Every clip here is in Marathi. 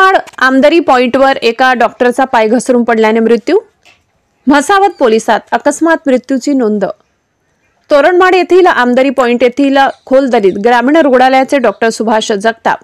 तोरणमाळ आमदारी पॉइंटवर एका डॉक्टरचा पाय घसरून पडल्याने मृत्यू। म्हसावत पोलिसात अकस्मात मृत्यूची नोंद। तोरणमाळ येथील आमदारी पॉइंट येथील खोलदरीत ग्रामीण रुग्णालयाचे डॉक्टर सुभाष जगताप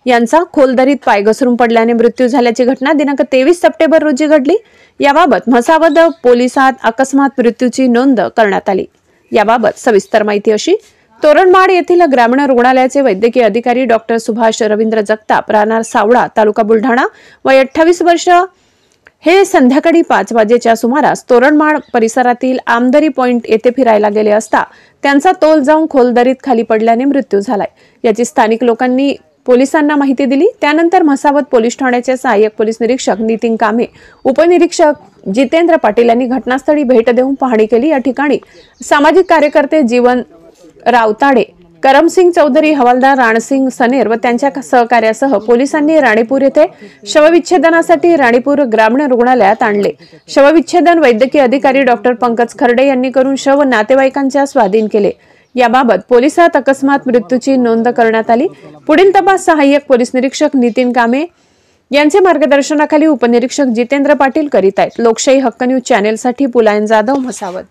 यांचा खोलदरीत पाय घसरून पडल्याने मृत्यू झाल्याची घटना दिनांक 23 सप्टेंबर रोजी घडली। याबाबत म्हसावत पोलिसात अकस्मात मृत्यूची नोंद करण्यात आली। याबाबत सविस्तर माहिती अशी, तोरणमाळ येथील ग्रामीण रुग्णालयाचे वैद्यकीय अधिकारी डॉक्टर सुभाष रवींद्र जगताप, राहणार सावळा, तालुका बुलढाणा, वय 28 वर्ष, हे संध्याकाळी 5 वाजेच्या सुमारास तोरणमाळ परिसरातील आमदारी पॉइंट येथे फिरायला गेले असता त्यांचा तोल जाऊन खोलदरीत खाली पडल्याने मृत्यू झालाय। याची स्थानिक लोकांनी पोलिसांना माहिती दिली। त्यानंतर म्हसावत पोलीस ठाण्याचे सहाय्यक पोलीस निरीक्षक नितीन कामे, उपनिरीक्षक जितेंद्र पाटील यांनी घटनास्थळी भेट देऊन पाहणी केली। या ठिकाणी सामाजिक कार्यकर्ते जीवन रावताडे, करमसिंग चौधरी, हवालदार राणसिंग सनेर व त्यांच्या सहकार्यासह पोलिसांनी राणीपूर येथे शवविच्छेदनासाठी राणीपूर ग्रामीण रुग्णालयात आणले। शवविच्छेदन वैद्यकीय अधिकारी डॉक्टर पंकज खर्डे यांनी करून शव नातेवाईकांच्या स्वाधीन केले। याबाबत पोलिसात अकस्मात मृत्यूची नोंद करण्यात आली। पुढील तपास सहाय्यक पोलीस निरीक्षक नितीन कामे यांचे मार्गदर्शनाखाली उपनिरीक्षक जितेंद्र पाटील करीत आहेत। लोकशाही हक्क न्यूज चॅनेलसाठी पुलायन जाधव, म्हसावत।